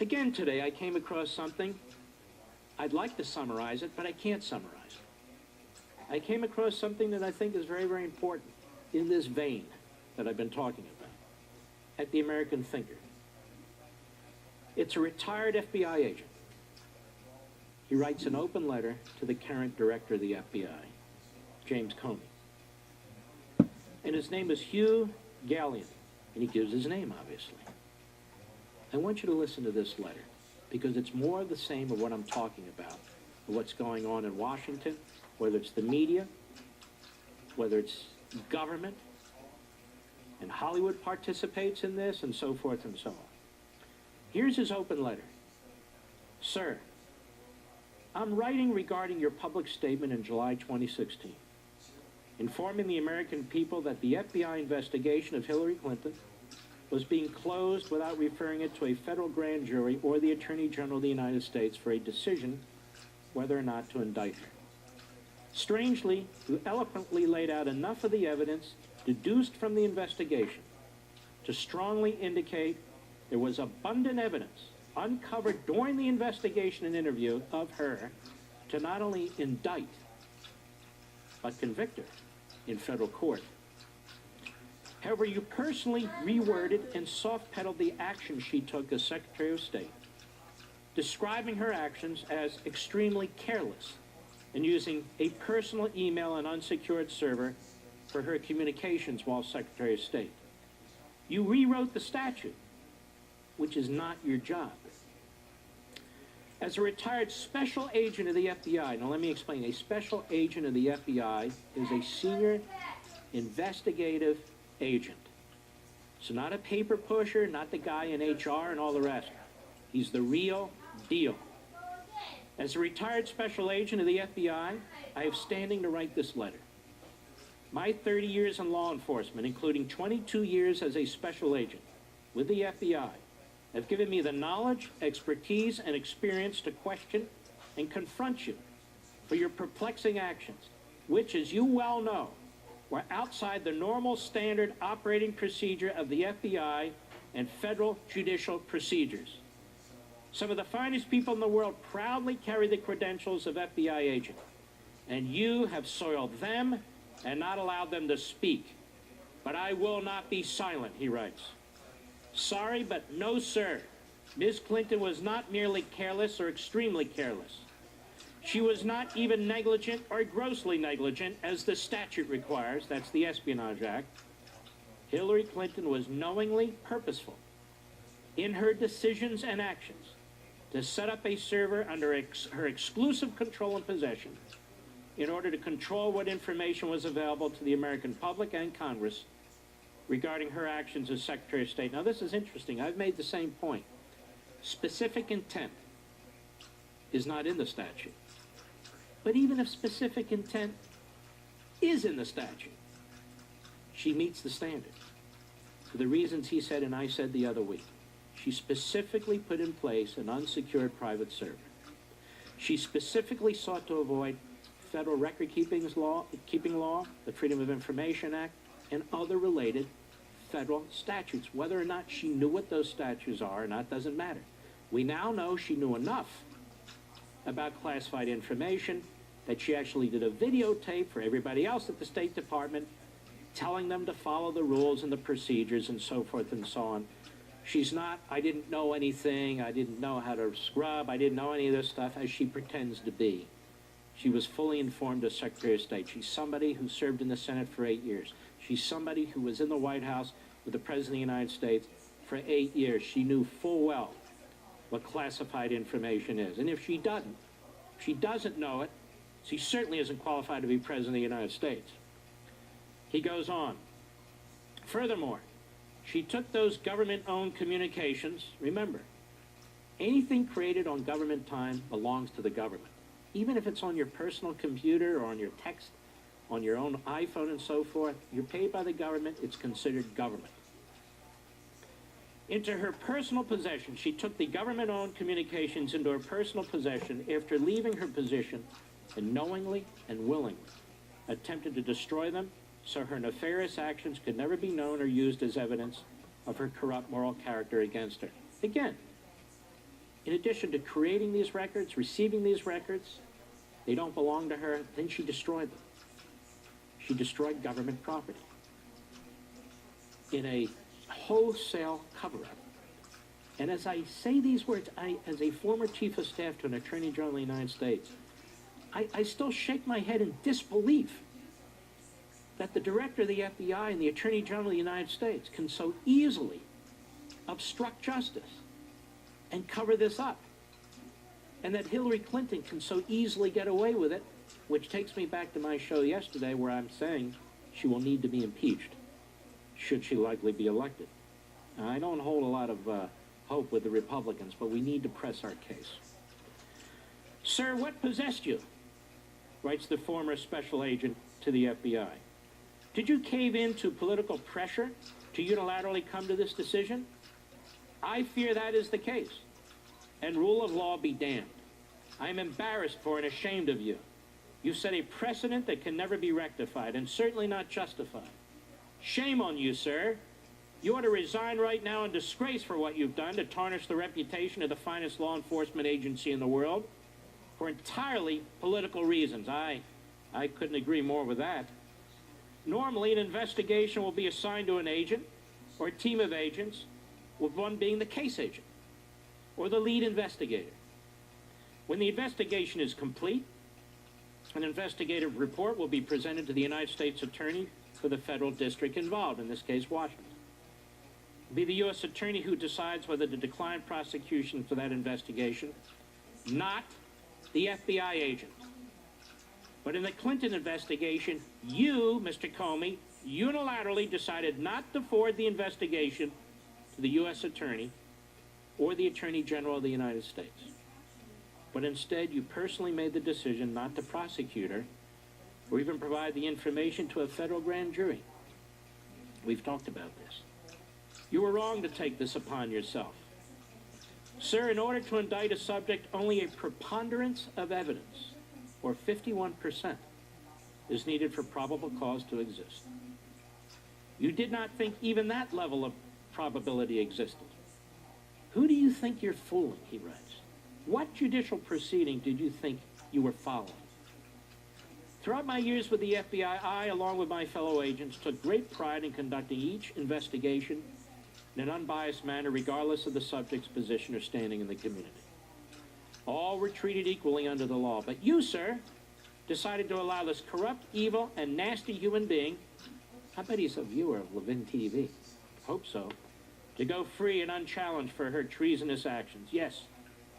Again today, I came across something. I'd like to summarize it, but I can't summarize it. I came across something that I think is very, very important in this vein that I've been talking about at the American Thinker. It's a retired FBI agent. He writes an open letter to the current director of the FBI, James Comey. And his name is Hugh Gallion, and he gives his name, obviously. I want you to listen to this letter, because it's more of the same of what I'm talking about, of what's going on in Washington, whether it's the media, whether it's government, and Hollywood participates in this, and so forth and so on. Here's his open letter. Sir, I'm writing regarding your public statement in July 2016, informing the American people that the FBI investigation of Hillary Clinton was being closed without referring it to a federal grand jury or the Attorney General of the United States for a decision whether or not to indict her. Strangely, you eloquently laid out enough of the evidence deduced from the investigation to strongly indicate there was abundant evidence uncovered during the investigation and interview of her to not only indict, but convict her in federal court. However, you personally reworded and soft-pedaled the actions she took as Secretary of State, describing her actions as extremely careless and using a personal email and unsecured server for her communications while Secretary of State. You rewrote the statute, which is not your job. As a retired special agent of the FBI, now let me explain, a special agent of the FBI is a senior investigative agent. So not a paper pusher, not the guy in HR and all the rest. He's the real deal. As a retired special agent of the FBI, I have standing to write this letter. My 30 years in law enforcement, including 22 years as a special agent with the FBI, have given me the knowledge, expertise, and experience to question and confront you for your perplexing actions, which, as you well know, were outside the normal standard operating procedure of the FBI and federal judicial procedures. Some of the finest people in the world proudly carry the credentials of FBI agent, and you have soiled them and not allowed them to speak. But I will not be silent, he writes. Sorry, but no, sir. Ms. Clinton was not merely careless or extremely careless. She was not even negligent or grossly negligent, as the statute requires. That's the Espionage Act. Hillary Clinton was knowingly purposeful in her decisions and actions to set up a server under her exclusive control and possession in order to control what information was available to the American public and Congress regarding her actions as Secretary of State. Now, this is interesting. I've made the same point. Specific intent is not in the statute. But even if specific intent is in the statute, she meets the standard for the reasons he said and I said the other week. She specifically put in place an unsecured private server. She specifically sought to avoid federal record-keeping law, the Freedom of Information Act, and other related federal statutes. Whether or not she knew what those statutes are or not doesn't matter. We now know she knew enough about classified information that she actually did a videotape for everybody else at the State Department telling them to follow the rules and the procedures and so forth and so on. She's not, I didn't know anything, I didn't know how to scrub, I didn't know any of this stuff, as she pretends to be. She was fully informed as Secretary of State. She's somebody who served in the Senate for 8 years. She's somebody who was in the White House with the President of the United States for 8 years. She knew full well what classified information is. And if she doesn't know it, she certainly isn't qualified to be President of the United States. He goes on. Furthermore, she took those government-owned communications. Remember, anything created on government time belongs to the government. Even if it's on your personal computer or on your text, on your own iPhone and so forth, you're paid by the government, it's considered government. Into her personal possession, she took the government-owned communications into her personal possession after leaving her position and knowingly and willingly attempted to destroy them so her nefarious actions could never be known or used as evidence of her corrupt moral character against her. Again, In addition to creating these records, receiving these records, they don't belong to her, then she destroyed them. She destroyed government property in a wholesale cover-up. And as I say these words, as a former chief of staff to an attorney general of the United States, I still shake my head in disbelief that the director of the FBI and the attorney general of the United States can so easily obstruct justice and cover this up. And that Hillary Clinton can so easily get away with it, which takes me back to my show yesterday where I'm saying she will need to be impeached should she likely be elected. Now, I don't hold a lot of hope with the Republicans, but we need to press our case. Sir, what possessed you? Writes the former special agent to the FBI. Did you cave in to political pressure to unilaterally come to this decision? I fear that is the case. And rule of law be damned. I am embarrassed for and ashamed of you. You set a precedent that can never be rectified and certainly not justified. Shame on you, sir. You ought to resign right now in disgrace for what you've done to tarnish the reputation of the finest law enforcement agency in the world for entirely political reasons. I couldn't agree more with that. Normally, an investigation will be assigned to an agent or a team of agents, with one being the case agent or the lead investigator. When the investigation is complete, an investigative report will be presented to the United States Attorney for the federal district involved, in this case, Washington. It will be the U.S. Attorney who decides whether to decline prosecution for that investigation, not the FBI agent. But in the Clinton investigation, you, Mr. Comey, unilaterally decided not to forward the investigation to the U.S. Attorney or the Attorney General of the United States. But instead, you personally made the decision not to prosecute her or even provide the information to a federal grand jury. We've talked about this. You were wrong to take this upon yourself. Sir, in order to indict a subject, only a preponderance of evidence, or 51%, is needed for probable cause to exist. You did not think even that level of probability existed. Who do you think you're fooling, he writes. What judicial proceeding did you think you were following? Throughout my years with the FBI, I, along with my fellow agents, took great pride in conducting each investigation in an unbiased manner, regardless of the subject's position or standing in the community. All were treated equally under the law. But you, sir, decided to allow this corrupt, evil, and nasty human being, I bet he's a viewer of Levin TV, hope so, to go free and unchallenged for her treasonous actions. Yes,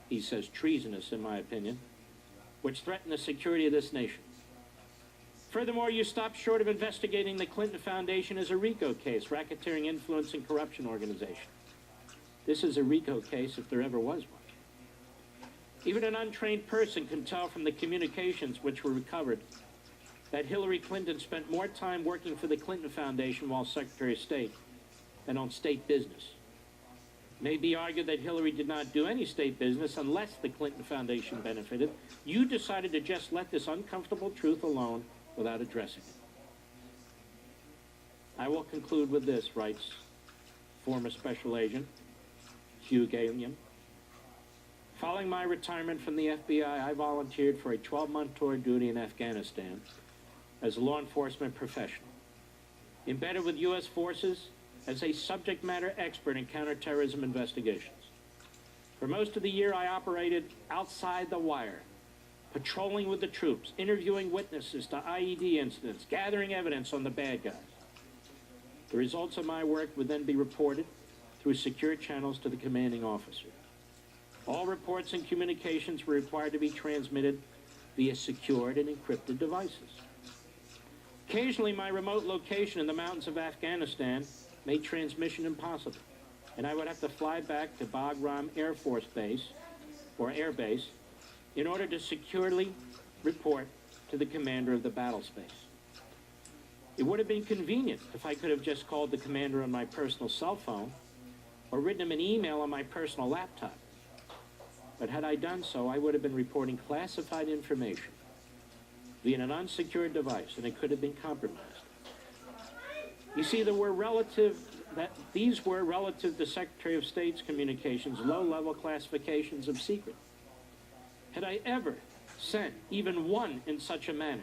he says treasonous, in my opinion, which threaten the security of this nation. Furthermore, you stopped short of investigating the Clinton Foundation as a RICO case, racketeering, influence, and corruption organization. This is a RICO case if there ever was one. Even an untrained person can tell from the communications which were recovered that Hillary Clinton spent more time working for the Clinton Foundation while Secretary of State than on state business. It may be argued that Hillary did not do any state business unless the Clinton Foundation benefited. You decided to just let this uncomfortable truth alone without addressing it. I will conclude with this, writes former Special Agent Hugh Gallion. Following my retirement from the FBI, I volunteered for a 12-month tour of duty in Afghanistan as a law enforcement professional, embedded with U.S. forces as a subject matter expert in counterterrorism investigations. For most of the year, I operated outside the wire, patrolling with the troops, interviewing witnesses to IED incidents, gathering evidence on the bad guys. The results of my work would then be reported through secure channels to the commanding officer. All reports and communications were required to be transmitted via secured and encrypted devices. Occasionally, my remote location in the mountains of Afghanistan made transmission impossible, and I would have to fly back to Bagram Air Force Base, or Air Base, in order to securely report to the commander of the battle space. It would have been convenient if I could have just called the commander on my personal cell phone or written him an email on my personal laptop. But had I done so, I would have been reporting classified information via an unsecured device, and it could have been compromised. You see, there were relative that these were, relative to Secretary of State's communications, low-level classifications of secret. Had I ever sent even one in such a manner,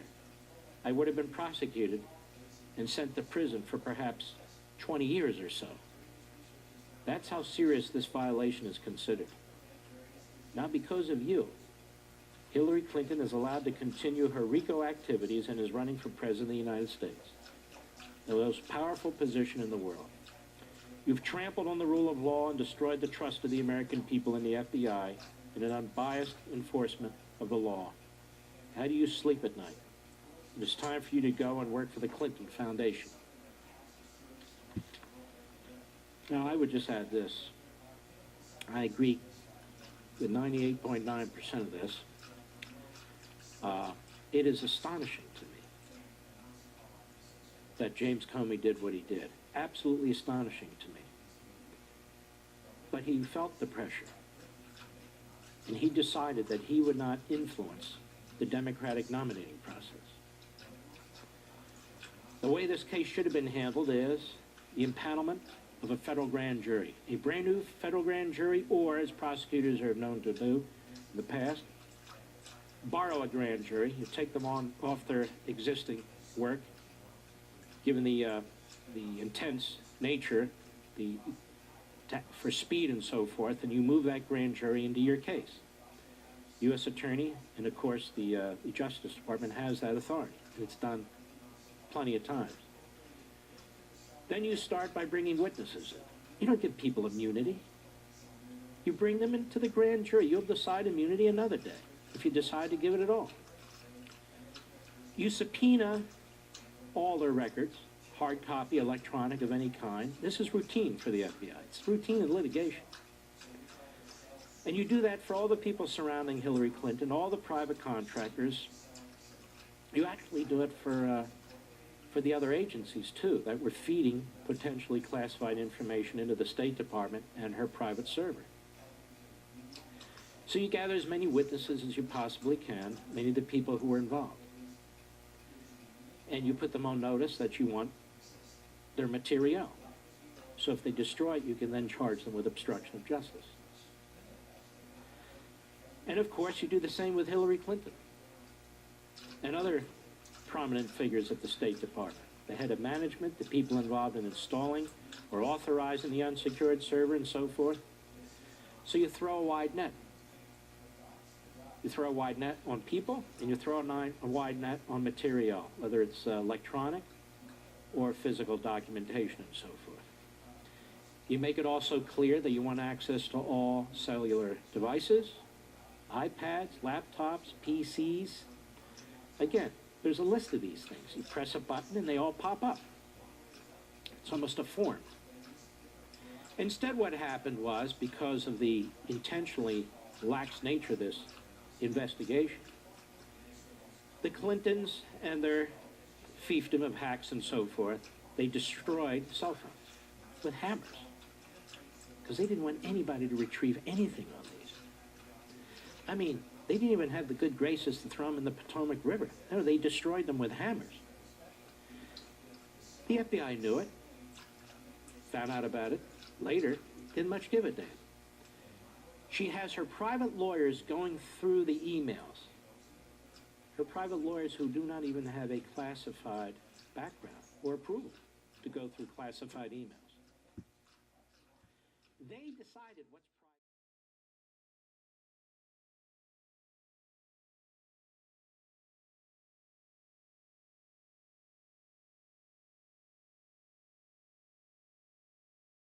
I would have been prosecuted and sent to prison for perhaps 20 years or so. That's how serious this violation is considered. Now, because of you, Hillary Clinton is allowed to continue her RICO activities and is running for President of the United States, the most powerful position in the world. You've trampled on the rule of law and destroyed the trust of the American people in the FBI in an unbiased enforcement of the law. How do you sleep at night? It is time for you to go and work for the Clinton Foundation. Now, I would just add this. I agree with 98.9% of this. It is astonishing to me that James Comey did what he did. Absolutely astonishing to me. But he felt the pressure. And he decided that he would not influence the Democratic nominating process. The way this case should have been handled is the impanelment of a federal grand jury. A brand new federal grand jury, or as prosecutors are known to do in the past, borrow a grand jury. You take them off their existing work, given the intense nature, for speed and so forth, and you move that grand jury into your case. U.S. Attorney, and of course the Justice Department has that authority, and it's done plenty of times. Then you start by bringing witnesses in. You don't give people immunity. You bring them into the grand jury. You'll decide immunity another day, if you decide to give it at all. You subpoena all their records, hard copy, electronic, of any kind. This is routine for the FBI. It's routine in litigation. And you do that for all the people surrounding Hillary Clinton, all the private contractors. You actually do it for the other agencies, too, that were feeding potentially classified information into the State Department and her private server. So you gather as many witnesses as you possibly can, many of the people who were involved. And you put them on notice that you want their material. So if they destroy it, you can then charge them with obstruction of justice. And of course, you do the same with Hillary Clinton and other prominent figures at the State Department. The head of management, the people involved in installing or authorizing the unsecured server, and so forth. So you throw a wide net. You throw a wide net on people, and you throw a wide net on material, whether it's electronic or physical documentation and so forth. You make it also clear that you want access to all cellular devices, iPads, laptops, PCs. Again, there's a list of these things. You press a button and they all pop up. It's almost a form. Instead, what happened was, because of the intentionally lax nature of this investigation, the Clintons and their fiefdom of hacks and so forth, they destroyed cell phones with hammers because they didn't want anybody to retrieve anything on these. I mean, they didn't even have the good graces to throw them in the Potomac River. No, they destroyed them with hammers. The FBI knew it, found out about it later, didn't much give a damn. She has her private lawyers going through the emails. Her private lawyers who do not even have a classified background or approval to go through classified emails. They decided what's